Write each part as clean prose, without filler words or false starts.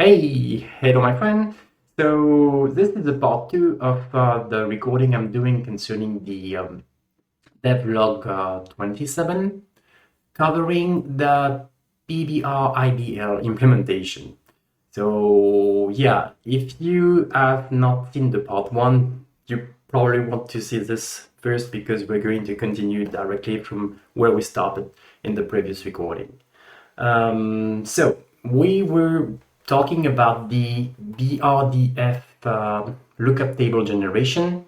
Hey, hello, my friend. So this is the part two of the recording I'm doing concerning the DevLog 27, covering the PBR-IBL implementation. So yeah, if you have not seen the part one, you probably want to see this first because we're going to continue directly from where we started in the previous recording. So we were talking about the BRDF lookup table generation.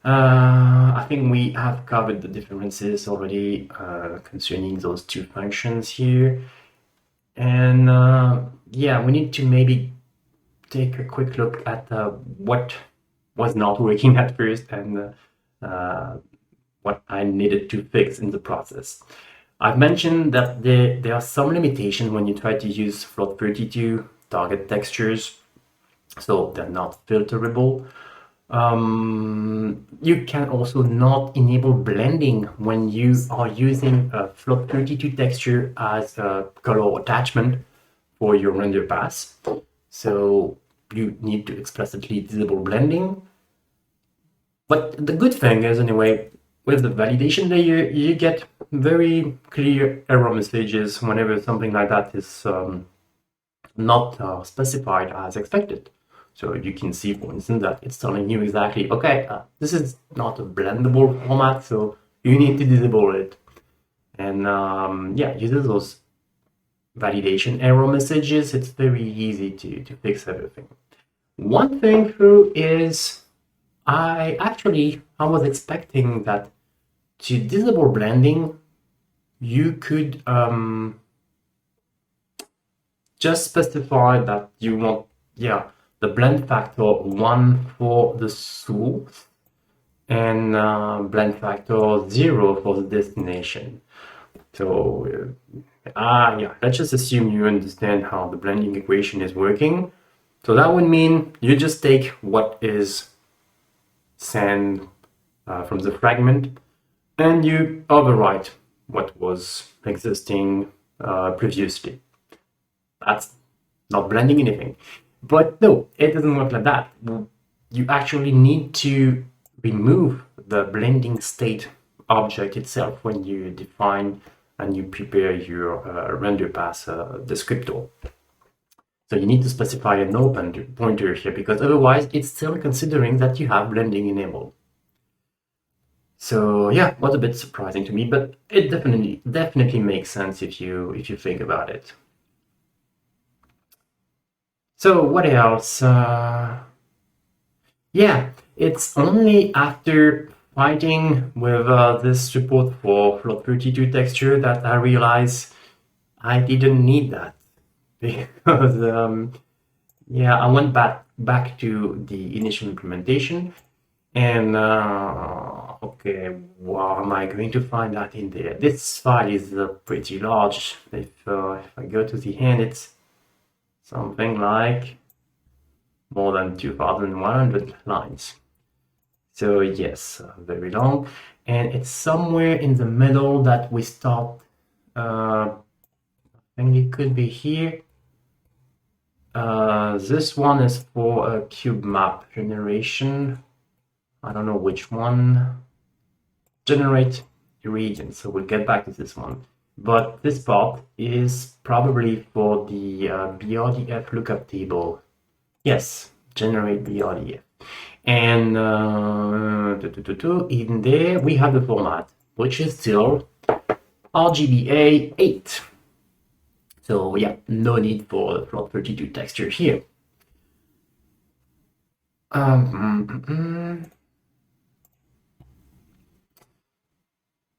I think we have covered the differences already concerning those two functions here. And yeah, we need to maybe take a quick look at what was not working at first and what I needed to fix in the process. I've mentioned that there are some limitations when you try to use Float32 target textures, so they're not filterable. You can also not enable blending when you are using a Float32 texture as a color attachment for your render pass. So you need to explicitly disable blending. But the good thing is, anyway, with the validation layer, you get very clear error messages whenever something like that is not specified as expected. So you can see, for instance, that it's telling you exactly, okay, this is not a blendable format, so you need to disable it. And yeah, using those validation error messages, it's very easy to fix everything. One thing though is I was expecting that to disable blending, you could just specify that you want, the blend factor 1 for the source and blend factor 0 for the destination. So, yeah, let's just assume you understand how the blending equation is working. So that would mean you just take what is sent from the fragment and you overwrite what was existing previously. That's not blending anything. But no, it doesn't work like that. You actually need to remove the blending state object itself when you define and you prepare your render pass descriptor. So you need to specify a null pointer here because otherwise it's still considering that you have blending enabled. So yeah, was a bit surprising to me, but it definitely makes sense if you think about it. So what else? Yeah, it's only after fighting with this support for Float32 texture that I realized I didn't need that because yeah, I went back to the initial implementation and okay, wow, am I going to find that in there? This file is pretty large. If I go to the end, it's something like more than 2,100 lines. So yes, very long, and it's somewhere in the middle that we start. I think it could be here. This one is for a cube map generation. I don't know which one. Generate Irradiance. So we'll get back to this one. But this part is probably for the BRDF lookup table. Yes, generate BRDF. And in there we have the format, which is still RGBA 8. So yeah, no need for the Float32 texture here.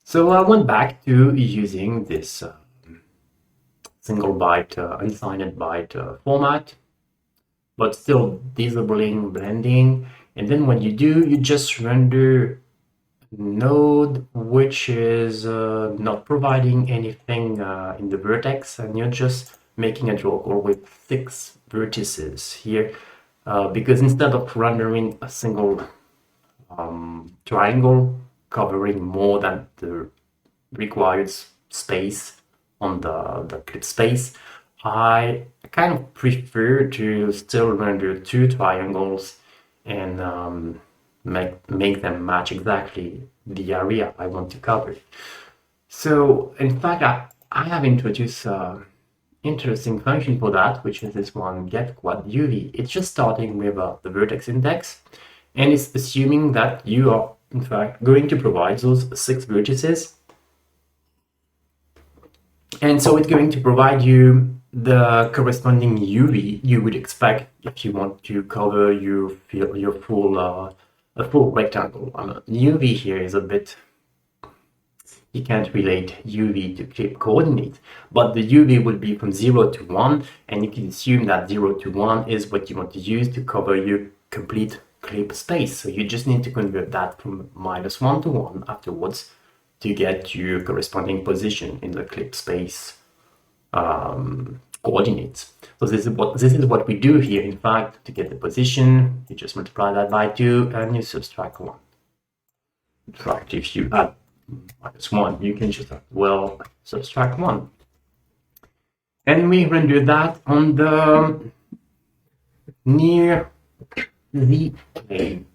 So I went back to using this single byte, unsigned byte format, but still disabling blending. And then when you do, you just render node which is not providing anything in the vertex, and you're just making a draw call with 6 vertices here because instead of rendering a single triangle covering more than the required space on the clip space, I kind of prefer to still render two triangles and make them match exactly the area I want to cover. So in fact, I have introduced interesting function for that, which is this one get quad UV. It's just starting with the vertex index, and it's assuming that you are in fact going to provide those 6 vertices. And so it's going to provide you the corresponding UV you would expect if you want to cover your full a full rectangle. UV here is a bit, you can't relate UV to clip coordinate, but the UV would be from 0 to 1, and you can assume that 0 to 1 is what you want to use to cover your complete clip space. So you just need to convert that from -1 to 1 afterwards to get your corresponding position in the clip space coordinates. So this is what we do here. In fact, to get the position, you just multiply that by 2 and you subtract 1. In fact, if you add -1, you can just well subtract 1. And we render that on the near the plane.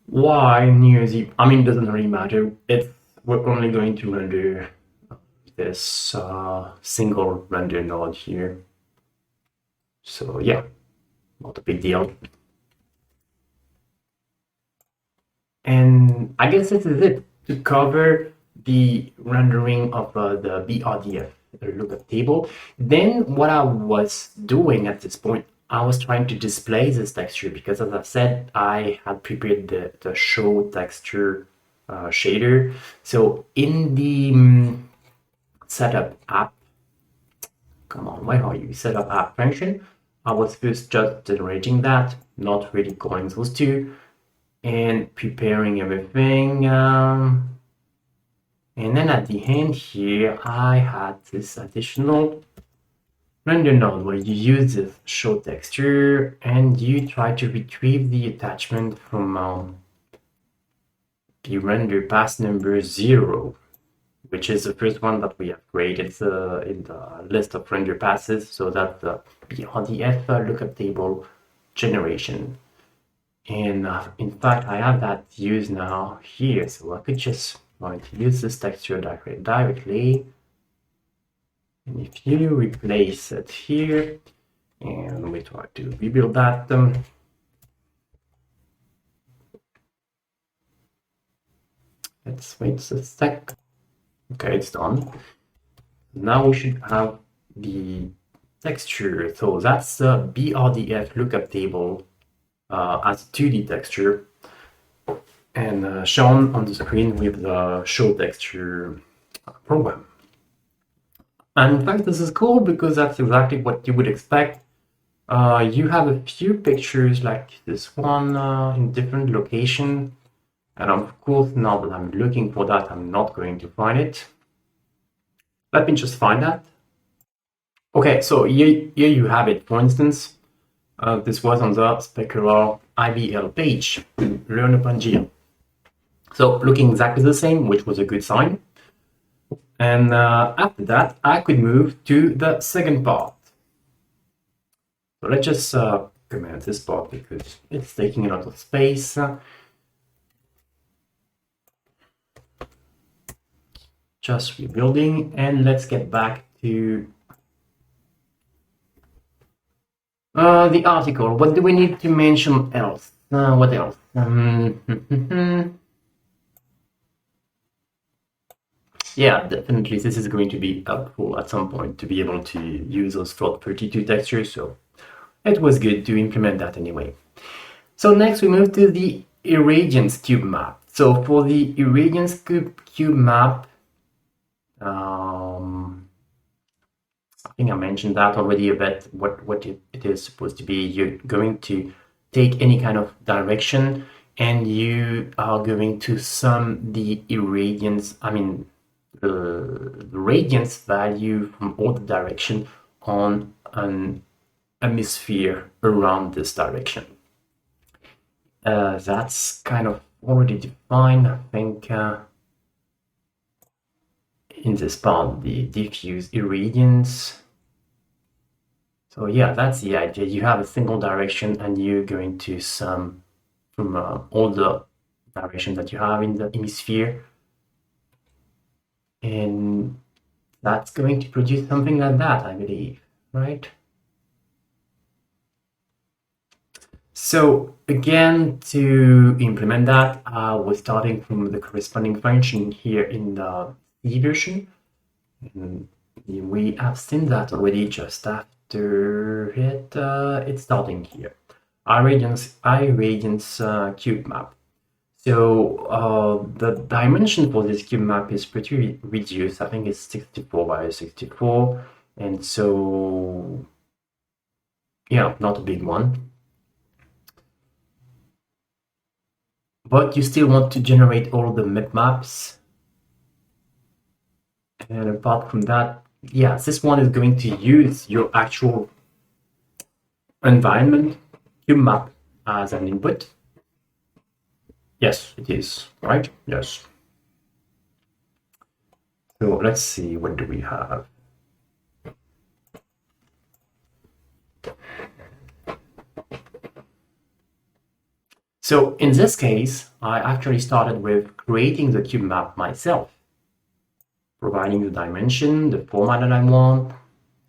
Why near the? I mean, it doesn't really matter. We're only going to render this single render node here. So yeah, not a big deal. And I guess this is it to cover the rendering of the BRDF lookup table. Then what I was doing at this point, I was trying to display this texture because, as I said, I had prepared the show texture shader. So in the setup app, come on, where are you? Setup app function, I was first just generating that, not really calling those two, and preparing everything. And then at the end here, I had this additional render node where you use this show texture and you try to retrieve the attachment from the render pass number 0, which is the first one that we have created in the list of render passes. So that's the BRDF lookup table generation. And in fact, I have that used now here, so I could just want to use this texture directly. And if you replace it here, and we try to rebuild that, let's wait a sec. Okay, it's done. Now we should have the texture. So that's the BRDF lookup table as 2D texture, and shown on the screen with the show texture program. And in fact, this is cool because that's exactly what you would expect. You have a few pictures like this one in different location, and of course, now that I'm looking for that, I'm not going to find it. Let me just find that. Okay, so here you have it. For instance, this was on the PBR-IBL page, Learn upon GL. So looking exactly the same, which was a good sign. And after that, I could move to the second part. So let's just comment this part because it's taking a lot of space. Just rebuilding, and let's get back to the article. What do we need to mention else? What else? Yeah, definitely this is going to be helpful at some point to be able to use those float 32 textures, so it was good to implement that anyway. So next we move to the Irradiance cube map. So for the Irradiance cube map, I think I mentioned that already a bit, what it is supposed to be. You're going to take any kind of direction and you are going to sum the irradiance, the radiance value from all the direction on an hemisphere around this direction. That's kind of already defined, I think. in this part, the diffuse irradiance. So yeah, that's the idea. You have a single direction and you're going to sum from all the directions that you have in the hemisphere. And that's going to produce something like that, I believe, right? So again, to implement that, we're starting from the corresponding function here in the C version. And we have seen that already just after it. It's starting here. Irradiance cube map. So the dimension for this cube map is pretty reduced. I think it's 64 by 64, and so yeah, not a big one. But you still want to generate all the map maps. And apart from that, yeah, this one is going to use your actual environment cube map as an input. Yes, it is, right? Yes. So let's see, what do we have? So in this case, I actually started with creating the cube map myself, providing the dimension, the format that I want.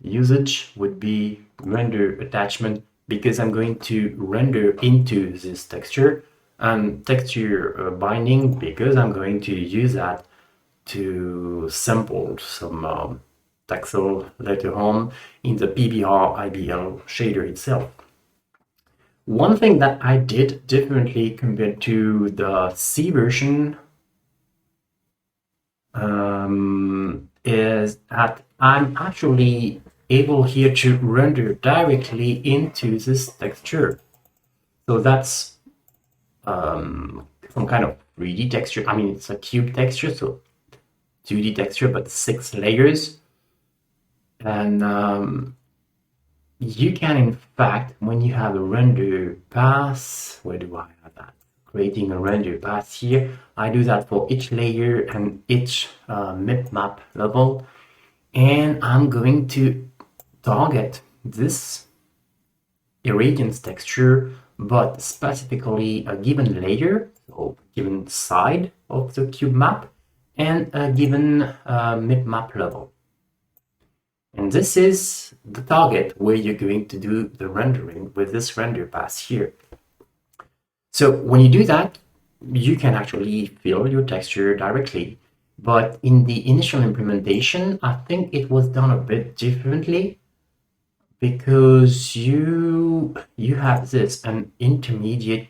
Usage would be render attachment, because I'm going to render into this texture, and texture binding, because I'm going to use that to sample some texel later on in the PBR-IBL shader itself. One thing that I did differently compared to the C version is that I'm actually able here to render directly into this texture. So that's some kind of 3D texture. I mean, it's a cube texture, so 2D texture, but 6 layers. And you can, in fact, when you have a render path, where do I have that? Creating a render path here. I do that for each layer and each map level. And I'm going to target this irradiance texture, but specifically a given layer, so given side of the cube map, and a given map level. And this is the target where you're going to do the rendering with this render path here. So when you do that, you can actually fill your texture directly. But in the initial implementation, I think it was done a bit differently, because you have this, an intermediate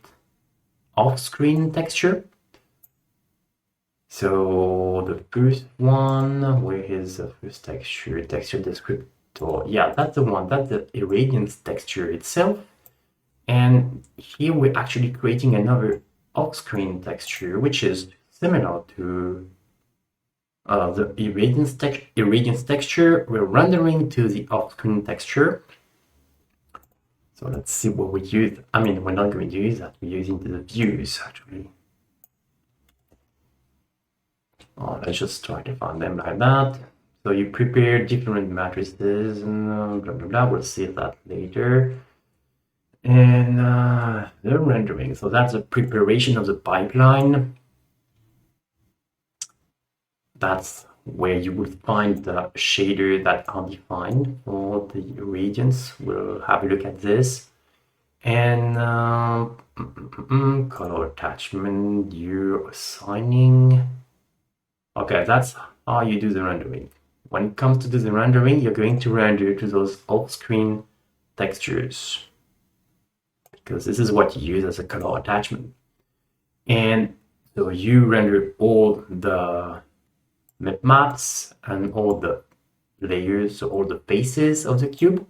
off-screen texture. So the first one, where is the first texture descriptor? Yeah, that's the one, that's the irradiance texture itself. And here we're actually creating another off-screen texture, which is similar to the irradiance texture. We're rendering to the off-screen texture. So let's see what we use. I mean, we're not going to use that. We're using the views, actually. Oh, let's just try to find them like that. So you prepare different matrices and blah, blah, blah. We'll see that later. And the rendering. So that's the preparation of the pipeline. That's where you will find the shader that are defined for the irradiance. We'll have a look at this. And color attachment, you're assigning. Okay, that's how you do the rendering. When it comes to do the rendering, you're going to render to those off-screen textures, because this is what you use as a color attachment. And so you render all the maps and all the layers, so all the faces of the cube.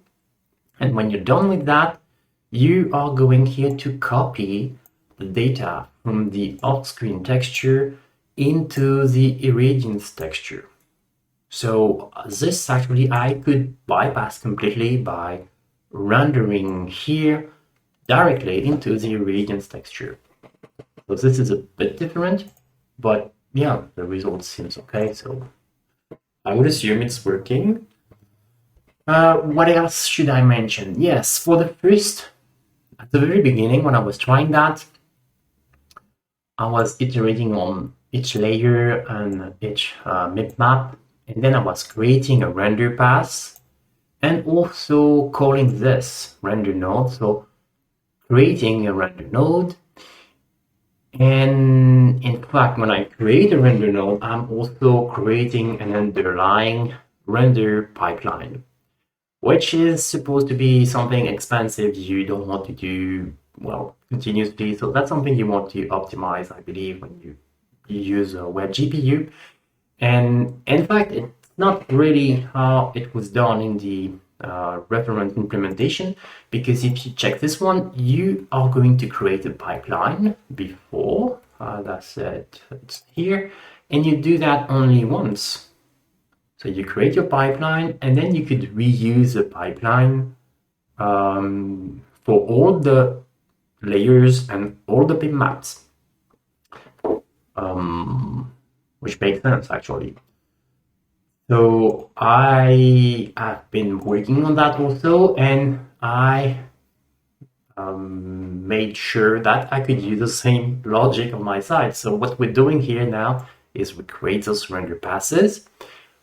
And when you're done with that, you are going here to copy the data from the off-screen texture into the irradiance texture. So this actually I could bypass completely by rendering here directly into the irradiance texture. So this is a bit different, but yeah, the result seems okay. So I would assume it's working. What else should I mention? Yes, for the first, at the very beginning when I was trying that, I was iterating on each layer and each bitmap, and then I was creating a render pass and also calling this render node. So creating a render node. And in fact, when I create a render node, I'm also creating an underlying render pipeline, which is supposed to be something expensive you don't want to do, well, continuously. So that's something you want to optimize, I believe, when you use a web GPU. And in fact, it's not really how it was done in the reference implementation, because if you check this one, you are going to create a pipeline before, that's it, it's here, and you do that only once. So you create your pipeline, and then you could reuse the pipeline for all the layers and all the bitmaps, which makes sense actually. So I have been working on that also, and I made sure that I could use the same logic on my side. So what we're doing here now is we create those render passes,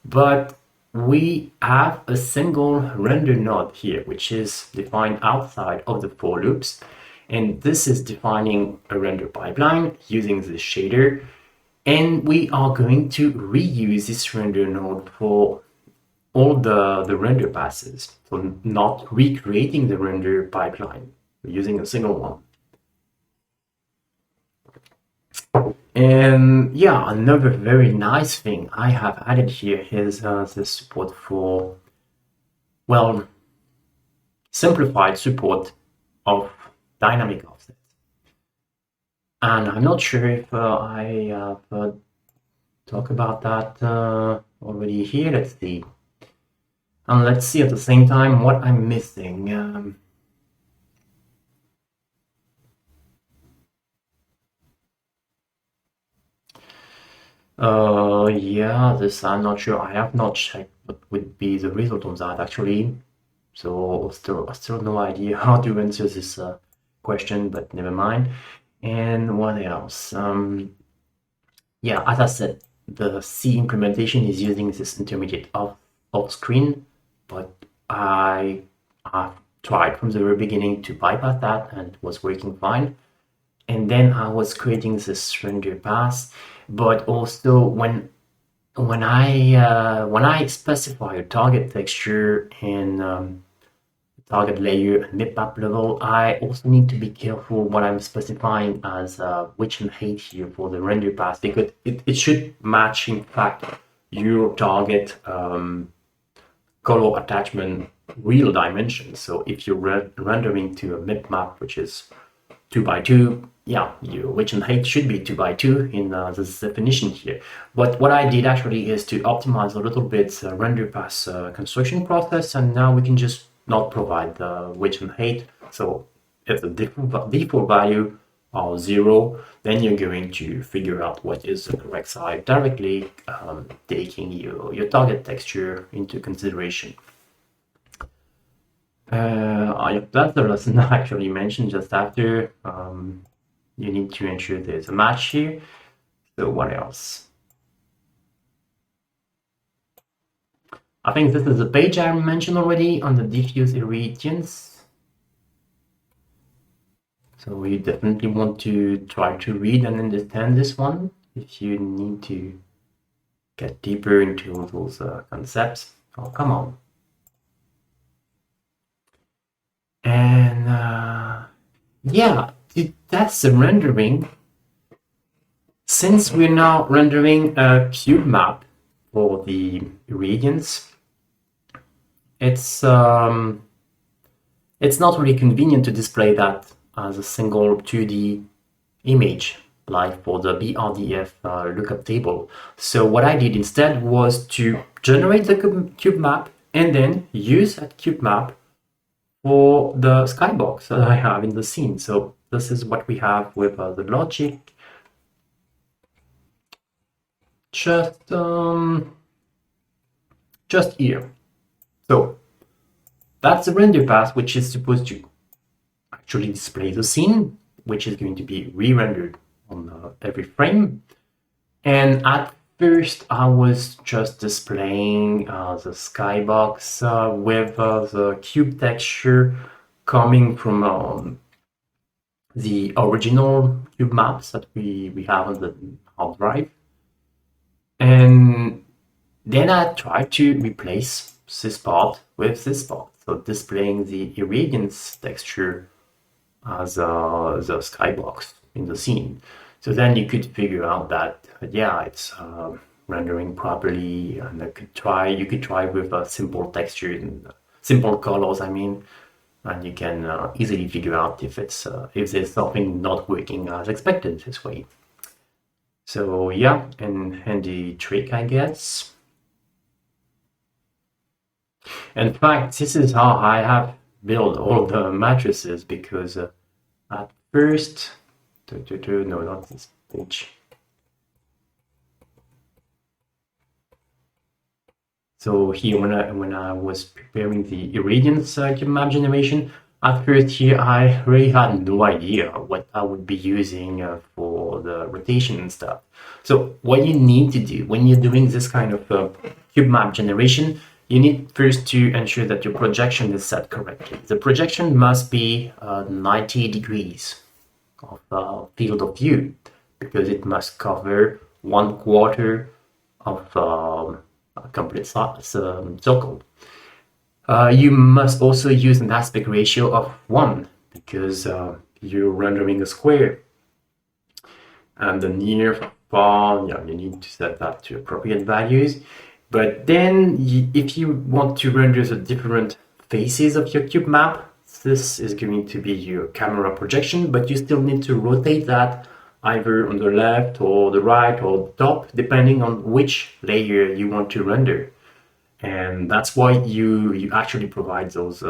but we have a single render node here, which is defined outside of the for loops. And this is defining a render pipeline using this shader. And we are going to reuse this render node for all the render passes. So not recreating the render pipeline, we're using a single one. And yeah, another very nice thing I have added here is the support for, well, simplified support of dynamic offsets. And I'm not sure if I have talked about that already here. Let's see. And let's see at the same time what I'm missing. Yeah, this I'm not sure. I have not checked what would be the result of that actually. So I still no idea how to answer this question, but never mind. And what else? Yeah, as I said, the C implementation is using this intermediate off screen, but I tried from the very beginning to bypass that and it was working fine. And then I was creating this render pass, but also when I specify a target texture in target layer and bitmap level, I also need to be careful what I'm specifying as width and height here for the render pass, because it should match, in fact, your target color attachment real dimensions. So if you're rendering to a bitmap, which is 2x2, yeah, your width and height should be 2x2 in this definition here. But what I did actually is to optimize a little bit render pass construction process, and now we can just not provide the width and height. So if the default value are 0, then you're going to figure out what is the correct side directly, taking your target texture into consideration. That's the lesson I actually mentioned just after. You need to ensure there's a match here. So what else? I think this is a page I mentioned already on the diffuse irradiance. So you definitely want to try to read and understand this one if you need to get deeper into those concepts. Oh, come on. And yeah, that's the rendering. Since we're now rendering a cube map for the irradiance, it's not really convenient to display that as a single 2D image like for the BRDF lookup table. So what I did instead was to generate the cube map and then use that cube map for the skybox that I have in the scene. So this is what we have with the logic. Just just here. So that's the render path, which is supposed to actually display the scene, which is going to be re-rendered on every frame. And at first, I was just displaying the skybox with the cube texture coming from the original cube maps that we have on the hard drive. And then I tried to replace this part with this part, so displaying the Irradiance texture as the skybox in the scene. So then you could figure out that, yeah, it's rendering properly, and you could try with a simple texture and simple colors, I mean, and you can easily figure out if there's something not working as expected this way. So yeah, and handy trick, I guess. In fact, this is how I have built all the matrices, because at first, no, not this page. So here, when I was preparing the Irradiance cube map generation, at first here I really had no idea what I would be using for the rotation and stuff. So what you need to do when you're doing this kind of cube map generation, you need first to ensure that your projection is set correctly. The projection must be 90 degrees of field of view, because it must cover 1/4 of a complete circle. You must also use an aspect ratio of 1, because you're rendering a square. And the near, far, yeah, you need to set that to appropriate values. But then, if you want to render the different faces of your cube map, this is going to be your camera projection, but you still need to rotate that either on the left or the right or the top, depending on which layer you want to render. And that's why you actually provide those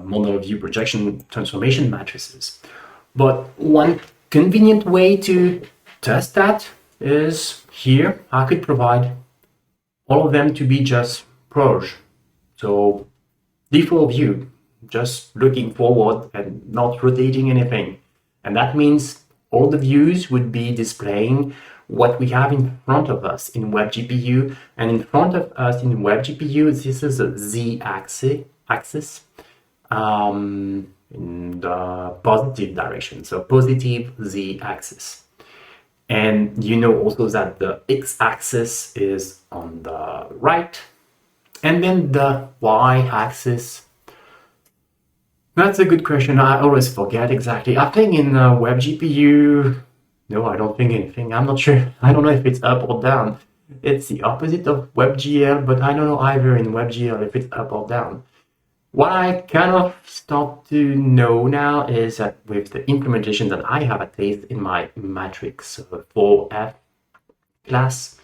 model view projection transformation matrices. But one convenient way to test that is here. I could provide all of them to be just proj. So default view, just looking forward and not rotating anything. And that means all the views would be displaying what we have in front of us in WebGPU. And in front of us in WebGPU, this is a z-axis in the positive direction, so positive z-axis. And you know also that the x-axis is on the right, and then the y-axis. That's a good question. I always forget exactly. I think in WebGPU, no, I don't think anything. I'm not sure. I don't know if it's up or down. It's the opposite of WebGL, but I don't know either in WebGL if it's up or down. What I kind of start to know now is that with the implementation that I have at least in my matrix 4F class,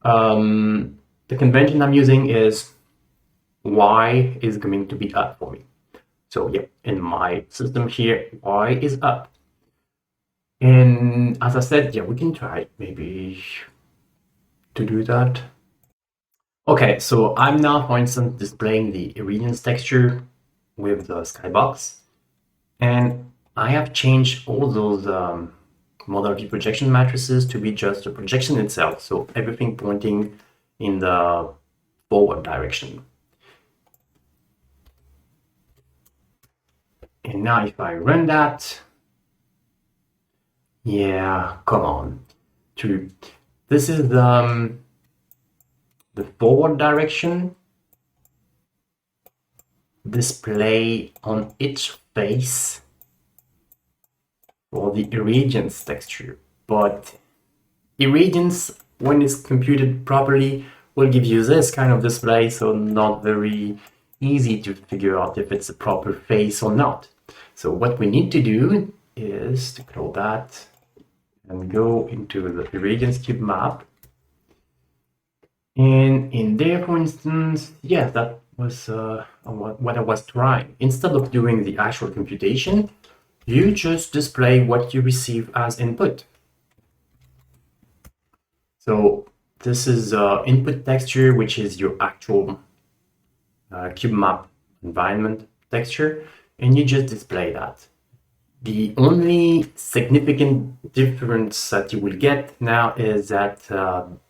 the convention I'm using is Y is going to be up for me. So yeah, in my system here, Y is up. And as I said, yeah, we can try maybe to do that. Okay, so I'm now, for instance, displaying the Irradiance texture with the skybox. And I have changed all those model view projection matrices to be just the projection itself. So everything pointing in the forward direction. And now if I run that, yeah, come on. True. This is the forward direction display on each face for the Irradiance texture. But Irradiance, when it's computed properly, will give you this kind of display, so not very easy to figure out if it's a proper face or not. So what we need to do is to close that and go into the Irradiance cube map. And in there, for instance, yeah, that was what I was trying. Instead of doing the actual computation, you just display what you receive as input. So this is input texture, which is your actual cubemap environment texture, and you just display that. The only significant difference that you will get now is that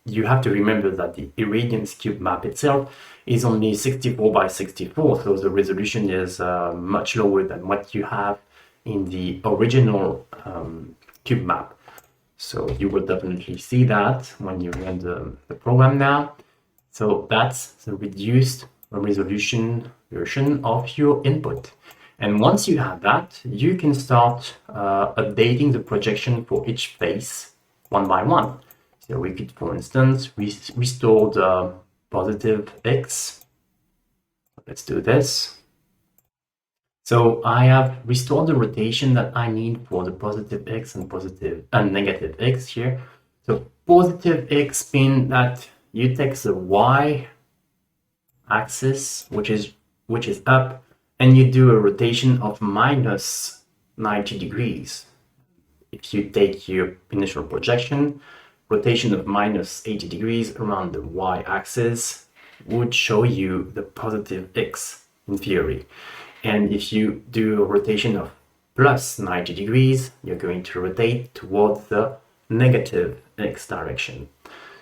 you have to remember that the Irradiance cube map itself is only 64 by 64, so the resolution is much lower than what you have in the original cube map. So you will definitely see that when you run the program now. So that's the reduced resolution version of your input. And once you have that, you can start updating the projection for each face one by one. So we could, for instance, restore the positive X. Let's do this. So I have restored the rotation that I need for the positive X and negative X here. So positive X means that you take the Y axis, which is up, and you do a rotation of minus 90 degrees. If you take your initial projection, rotation of minus 80 degrees around the y-axis would show you the positive x in theory. And if you do a rotation of plus 90 degrees, you're going to rotate towards the negative x direction.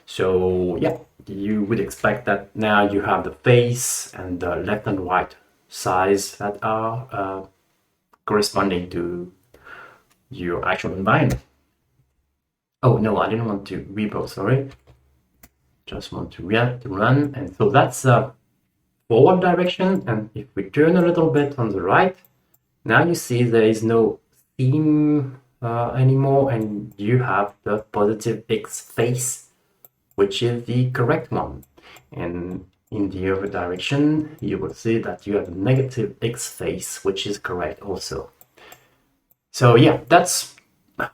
So yeah, you would expect that now you have the face and the left and right size that are corresponding to your actual environment. Oh no, I didn't want to rebuild, sorry. Just want to run. And so that's forward direction. And if we turn a little bit on the right, now you see there is no theme anymore, and you have the positive X face, which is the correct one. And in the other direction, you will see that you have a negative X face, which is correct also. So yeah, that's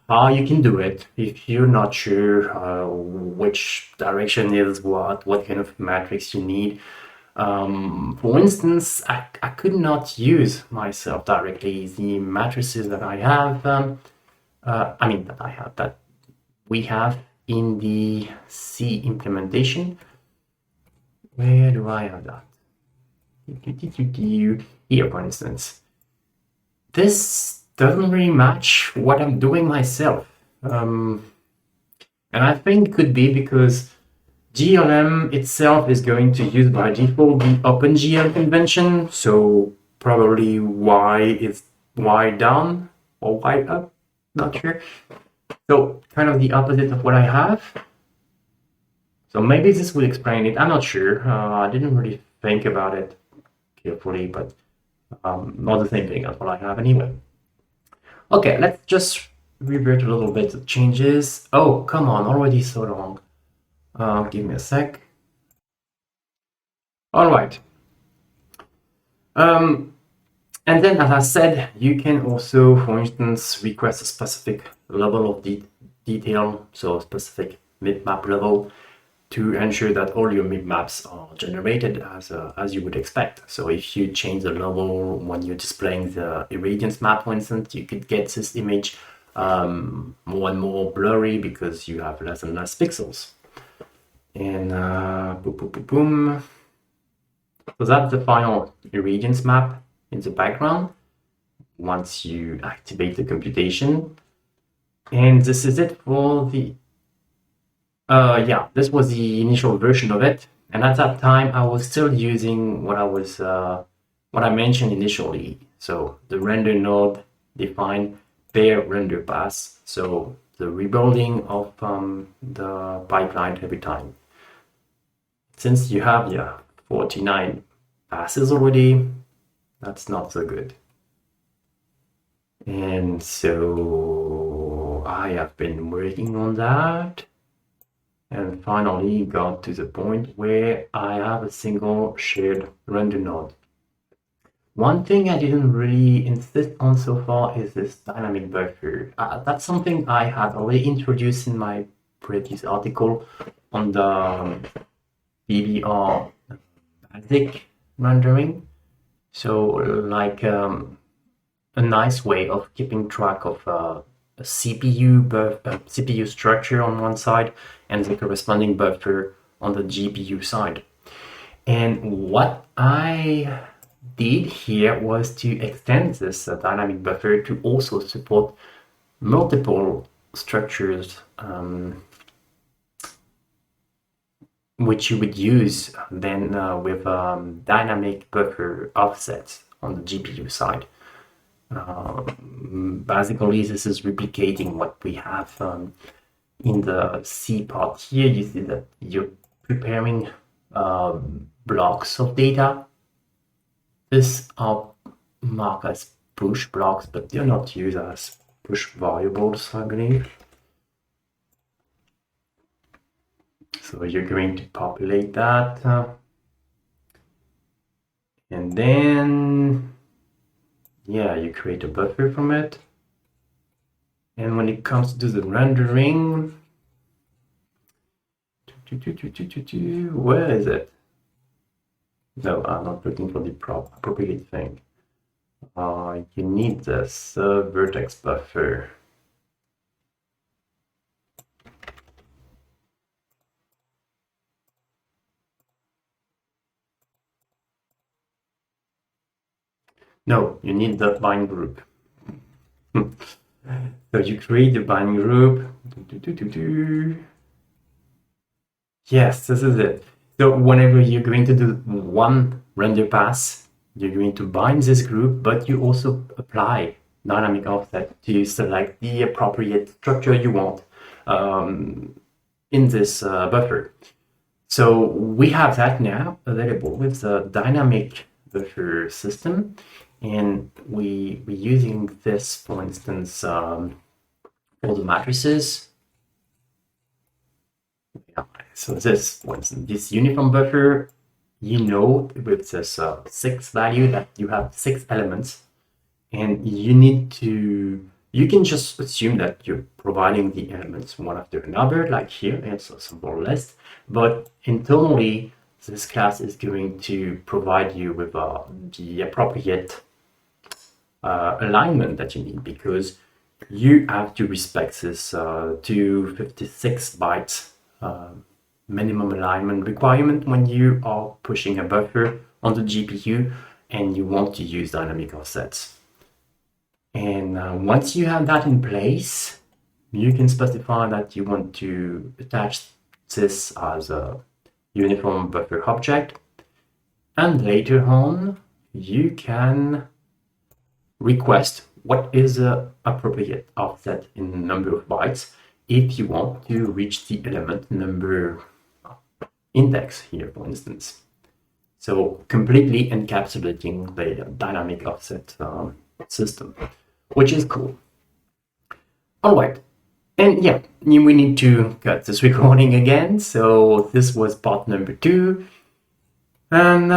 how you can do it if you're not sure which direction is what kind of matrix you need. For instance, I could not use myself directly the matrices that I have, that we have in the C implementation. Where do I have that? Here, for instance. This doesn't really match what I'm doing myself. And I think it could be because GLM itself is going to use by default the OpenGL convention, so probably Y is Y down or Y up, not sure. So kind of the opposite of what I have. So maybe this would explain it, I'm not sure. I didn't really think about it carefully, but not the same thing as what I have anyway. Okay, let's just revert a little bit to changes. Oh, come on, already so long. Give me a sec. All right. And then, as I said, you can also, for instance, request a specific level of detail, so a specific map level, to ensure that all your maps are generated as you would expect. So if you change the level when you're displaying the Irradiance map, for instance, you could get this image more and more blurry because you have less and less pixels. And boom. So that's the final Irradiance map in the background once you activate the computation. And this is it for the this was the initial version of it, and at that time I was still using what I mentioned initially. So the render node defined their render pass, so the rebuilding of the pipeline every time. Since you have 49 passes already, that's not so good. And so I have been working on that, and finally got to the point where I have a single shared render node. One thing I didn't really insist on so far is this dynamic buffer. That's something I had already introduced in my previous article on the PBR basic rendering. So like a nice way of keeping track of a CPU structure on one side and the corresponding buffer on the GPU side. And what I did here was to extend this dynamic buffer to also support multiple structures which you would use then with dynamic buffer offsets on the GPU side. Basically, this is replicating what we have in the C part here. You see that you're preparing blocks of data. These are marked as push blocks, but they're not used as push variables, I believe. So you're going to populate that. And then, yeah, you create a buffer from it. And when it comes to the rendering, where is it? No, I'm not looking for the appropriate thing. You need this vertex buffer. No, you need the bind group. So you create the bind group. Yes, this is it. So whenever you're going to do one render pass, you're going to bind this group, but you also apply dynamic offset to select the appropriate structure you want in this buffer. So we have that now available with the dynamic buffer system, and we're using this, for instance, for the matrices. Yeah. So this, for instance, this uniform buffer, you know, with this 6 value that you have 6 elements, and you need to, you can just assume that you're providing the elements one after another, like here, it's a simple list, but internally, this class is going to provide you with the appropriate alignment that you need, because you have to respect this 256 bytes minimum alignment requirement when you are pushing a buffer on the GPU and you want to use dynamic offsets. And once you have that in place, you can specify that you want to attach this as a uniform buffer object, and later on you can request what is the appropriate offset in number of bytes if you want to reach the element number index here, for instance. So completely encapsulating the dynamic offset system, which is cool. All right. And yeah, we need to cut this recording again. So this was part number 2. And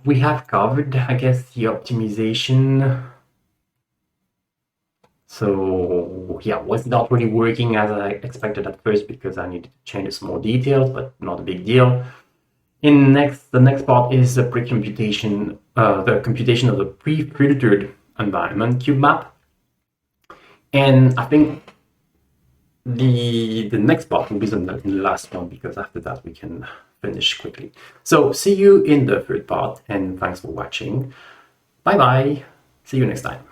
we have covered, I guess, the optimization. So yeah, was not really working as I expected at first because I needed to change some more details, but not a big deal. The next part is the pre-computation, the computation of the pre-filtered environment cubemap. And I think the next part will be the last one, because after that we can finish quickly. So see you in the third part, and thanks for watching. Bye bye. See you next time.